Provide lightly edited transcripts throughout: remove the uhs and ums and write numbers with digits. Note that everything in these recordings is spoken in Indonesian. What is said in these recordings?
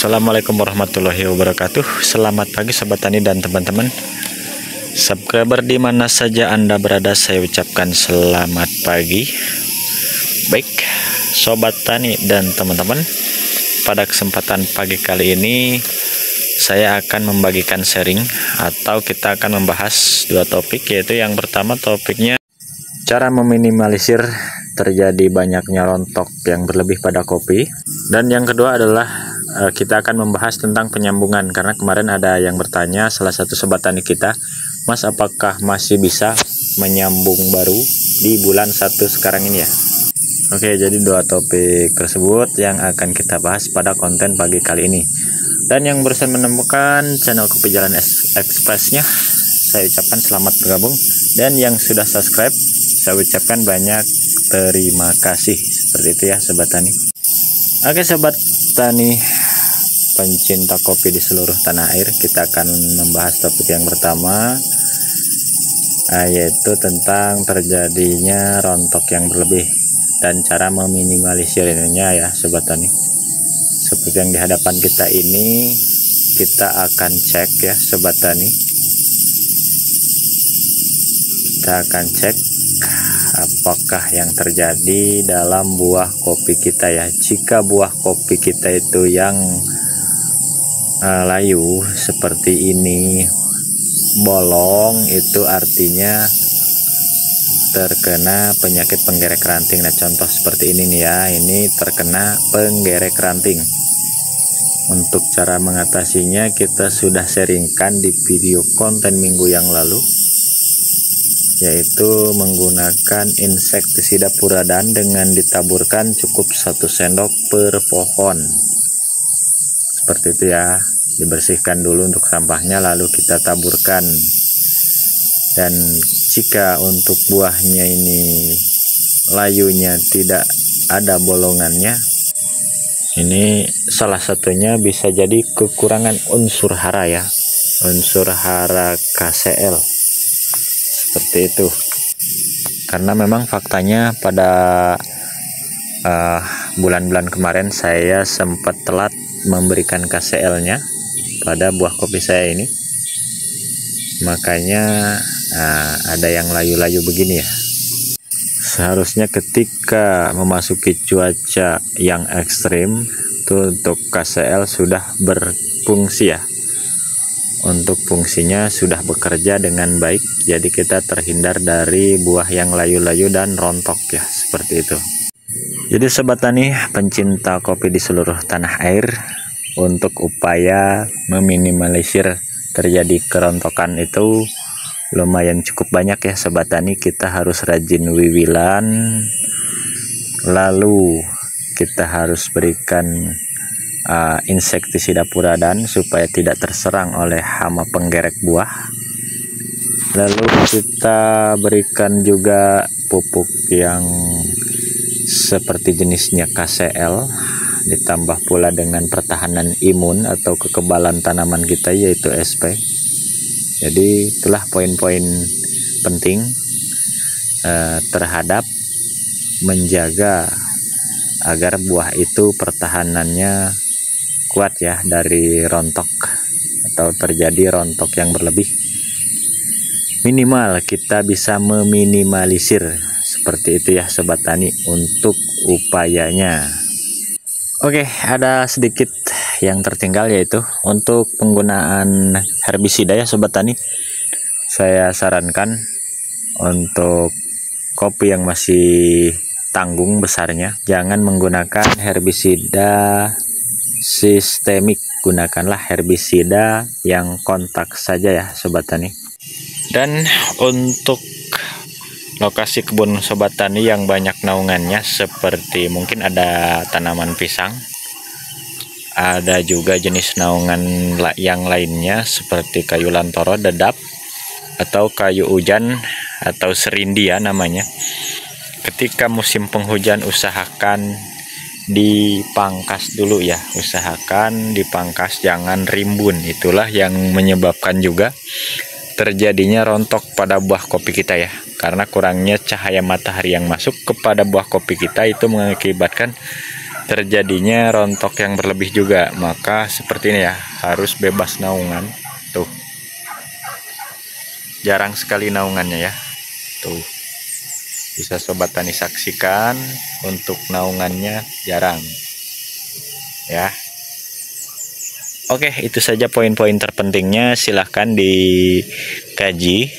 Assalamualaikum warahmatullahi wabarakatuh. Selamat pagi sobat tani dan teman-teman subscriber di mana saja Anda berada, saya ucapkan selamat pagi. Baik sobat tani dan teman-teman, pada kesempatan pagi kali ini saya akan membagikan sharing atau kita akan membahas dua topik, yaitu yang pertama topiknya cara meminimalisir terjadi banyaknya rontok yang berlebih pada kopi, dan yang kedua adalah kita akan membahas tentang penyambungan, karena kemarin ada yang bertanya, salah satu sobat tani kita, Mas apakah masih bisa menyambung baru di bulan 1 sekarang ini ya. Oke, jadi dua topik tersebut yang akan kita bahas pada konten pagi kali ini. Dan yang barusan menemukan channel Kopi Jalan Expressnya, saya ucapkan selamat bergabung, dan yang sudah subscribe saya ucapkan banyak terima kasih. Seperti itu ya sobat tani. Oke sobat tani pencinta kopi di seluruh tanah air, kita akan membahas topik yang pertama, yaitu tentang terjadinya rontok yang berlebih dan cara meminimalisirnya ya sobat tani. Seperti yang di hadapan kita ini, kita akan cek ya sobat tani, kita akan cek apakah yang terjadi dalam buah kopi kita ya. Jika buah kopi kita itu yang layu seperti ini, bolong, itu artinya terkena penyakit penggerek ranting. Nah contoh seperti ini nih ya, ini terkena penggerek ranting. Untuk cara mengatasinya kita sudah sharingkan di video konten minggu yang lalu, yaitu menggunakan insektisida Puradan dengan ditaburkan cukup 1 sendok per pohon. Seperti itu ya, dibersihkan dulu untuk sampahnya lalu kita taburkan. Dan jika untuk buahnya ini layunya tidak ada bolongannya, ini salah satunya bisa jadi kekurangan unsur hara ya, unsur hara KCl. Seperti itu, karena memang faktanya pada bulan-bulan kemarin saya sempat telat memberikan KCl-nya pada buah kopi saya ini, makanya ada yang layu-layu begini ya. Seharusnya ketika memasuki cuaca yang ekstrim itu untuk KCl sudah berfungsi ya, untuk fungsinya sudah bekerja dengan baik, jadi kita terhindar dari buah yang layu-layu dan rontok ya, seperti itu. Jadi sobat tani pencinta kopi di seluruh tanah air, untuk upaya meminimalisir terjadi kerontokan itu lumayan cukup banyak ya sobat tani. Kita harus rajin wiwilan, lalu kita harus berikan insektisida Puradan supaya tidak terserang oleh hama penggerek buah. Lalu kita berikan juga pupuk yang seperti jenisnya KCl, ditambah pula dengan pertahanan imun atau kekebalan tanaman kita, yaitu SP. Jadi itulah poin-poin penting terhadap menjaga agar buah itu pertahanannya kuat ya dari rontok atau terjadi rontok yang berlebih. Minimal kita bisa meminimalisir, seperti itu ya sobat tani untuk upayanya. Oke, ada sedikit yang tertinggal, yaitu untuk penggunaan herbisida ya sobat tani. Saya sarankan untuk kopi yang masih tanggung besarnya, jangan menggunakan herbisida sistemik, gunakanlah herbisida yang kontak saja ya sobat tani. Dan untuk lokasi kebun sobat tani yang banyak naungannya, seperti mungkin ada tanaman pisang, ada juga jenis naungan yang lainnya seperti kayu lantoro, dedap, atau kayu hujan atau serindi ya namanya. Ketika musim penghujan usahakan dipangkas dulu ya, usahakan dipangkas, jangan rimbun. Itulah yang menyebabkan juga terjadinya rontok pada buah kopi kita ya, karena kurangnya cahaya matahari yang masuk kepada buah kopi kita itu mengakibatkan terjadinya rontok yang berlebih juga. Maka seperti ini ya, harus bebas naungan. Tuh, jarang sekali naungannya ya. Tuh, bisa sobat tani saksikan, untuk naungannya jarang ya. Oke, itu saja poin-poin terpentingnya. Silahkan dikaji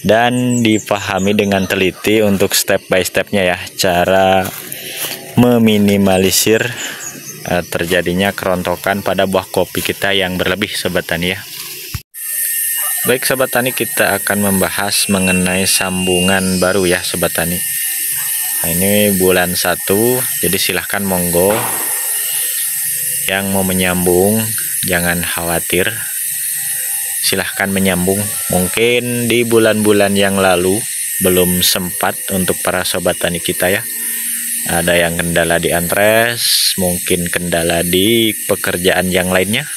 dan dipahami dengan teliti untuk step by stepnya ya, cara meminimalisir terjadinya kerontokan pada buah kopi kita yang berlebih, sobat tani ya. Baik sobat tani, kita akan membahas mengenai sambungan baru ya sobat tani. Nah, ini bulan 1, jadi silahkan monggo yang mau menyambung jangan khawatir, silahkan menyambung. Mungkin di bulan-bulan yang lalu belum sempat untuk para sobat tani kita ya, ada yang kendala di antres, mungkin kendala di pekerjaan yang lainnya.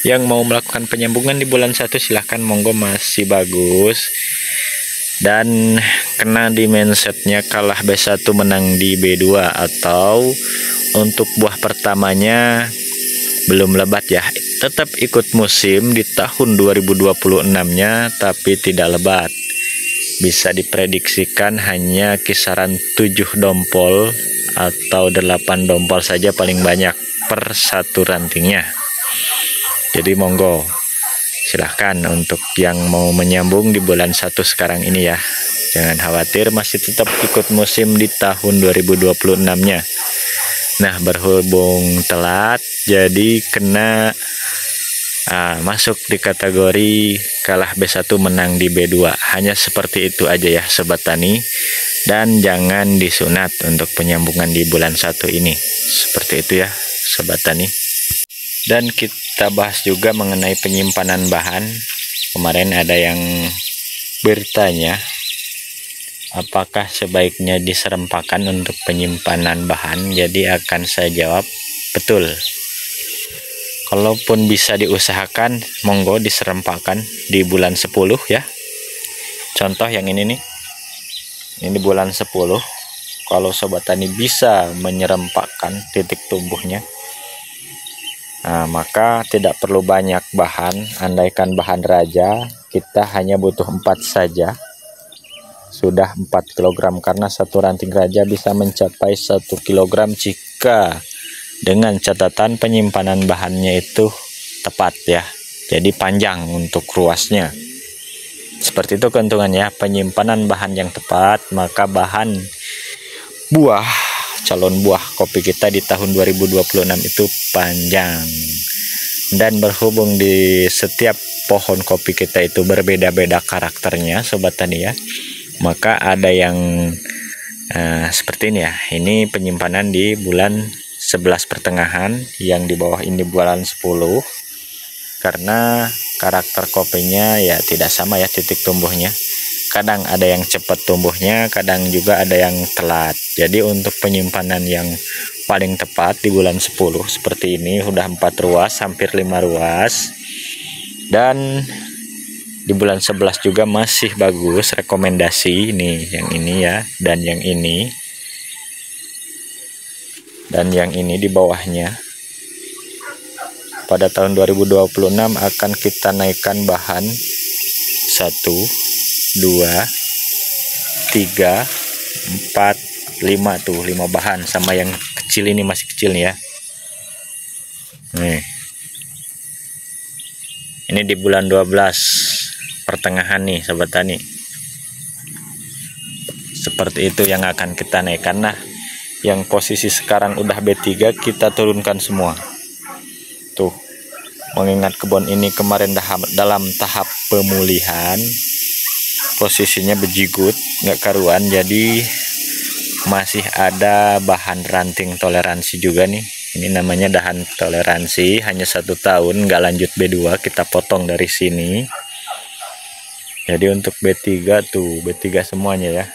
Yang mau melakukan penyambungan di bulan 1 silahkan monggo, masih bagus. Dan kena di mindsetnya kalah B1 menang di B2, atau untuk buah pertamanya belum lebat ya, tetap ikut musim di tahun 2026 nya, tapi tidak lebat. Bisa diprediksikan hanya kisaran 7 dompol atau 8 dompol saja paling banyak per satu rantingnya. Jadi monggo silahkan untuk yang mau menyambung di bulan 1 sekarang ini ya, jangan khawatir, masih tetap ikut musim di tahun 2026 nya. Nah, berhubung telat jadi kena masuk di kategori kalah B1 menang di B2. Hanya seperti itu aja ya sobat tani, dan jangan disunat untuk penyambungan di bulan 1 ini. Seperti itu ya sobat tani. Dan kita bahas juga mengenai penyimpanan bahan. Kemarin ada yang bertanya, apakah sebaiknya diserempakkan untuk penyimpanan bahan? Jadi akan saya jawab, betul. Kalaupun bisa diusahakan, monggo diserempakkan di bulan 10 ya. Contoh yang ini nih, ini bulan 10. Kalau sobat tani bisa menyerempakkan titik tumbuhnya, maka tidak perlu banyak bahan. Andaikan bahan raja, kita hanya butuh 4 saja, sudah 4 kg, karena satu ranting raja bisa mencapai 1 kg jika dengan catatan penyimpanan bahannya itu tepat ya, jadi panjang untuk ruasnya. Seperti itu keuntungannya, penyimpanan bahan yang tepat, maka bahan buah, calon buah kopi kita di tahun 2026 itu panjang. Dan berhubung di setiap pohon kopi kita itu berbeda-beda karakternya sobat tani ya, maka ada yang seperti ini ya. Ini penyimpanan di bulan 11 pertengahan, yang di bawah ini bulan 10, karena karakter kopinya ya tidak sama ya titik tumbuhnya. Kadang ada yang cepat tumbuhnya, kadang juga ada yang telat. Jadi untuk penyimpanan yang paling tepat di bulan 10 seperti ini, udah 4 ruas, hampir 5 ruas. Dan di bulan 11 juga masih bagus, rekomendasi nih yang ini ya, dan yang ini. Dan yang ini di bawahnya. Pada tahun 2026 akan kita naikkan bahan 1, 2, 3, 4, 5 tuh, 5 bahan, sama yang kecil ini masih kecil nih ya. Nih. Ini di bulan 12 pertengahan nih sobat tani. Seperti itu yang akan kita naikkan. Nah, yang posisi sekarang udah B3 kita turunkan semua. Tuh. Mengingat kebun ini kemarin dalam tahap pemulihan, posisinya bejigut, nggak karuan, jadi masih ada bahan ranting toleransi juga nih. Ini namanya dahan toleransi, hanya 1 tahun, nggak lanjut B2, kita potong dari sini. Jadi untuk B3 tuh, B3 semuanya ya,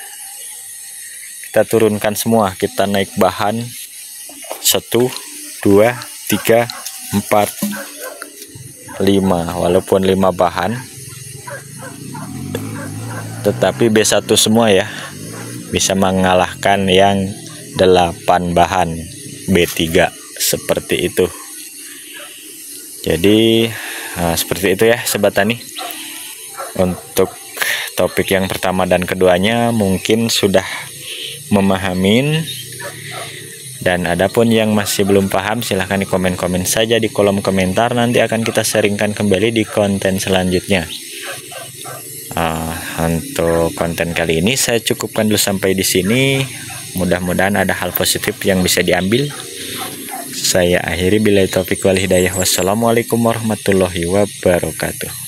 kita turunkan semua, kita naik bahan 1, 2, 3, 4, 5, walaupun 5 bahan, tetapi B1 semua ya, bisa mengalahkan yang 8 bahan. B3 seperti itu. Jadi seperti itu ya sobat tani. Untuk topik yang pertama dan keduanya mungkin sudah memahamin, dan adapun yang masih belum paham silahkan di komen-komen saja di kolom komentar, nanti akan kita sharingkan kembali di konten selanjutnya. Untuk konten kali ini saya cukupkan dulu sampai di sini. Mudah-mudahan ada hal positif yang bisa diambil. Saya akhiri, billahi taufiq wal hidayah. Wassalamualaikum warahmatullahi wabarakatuh.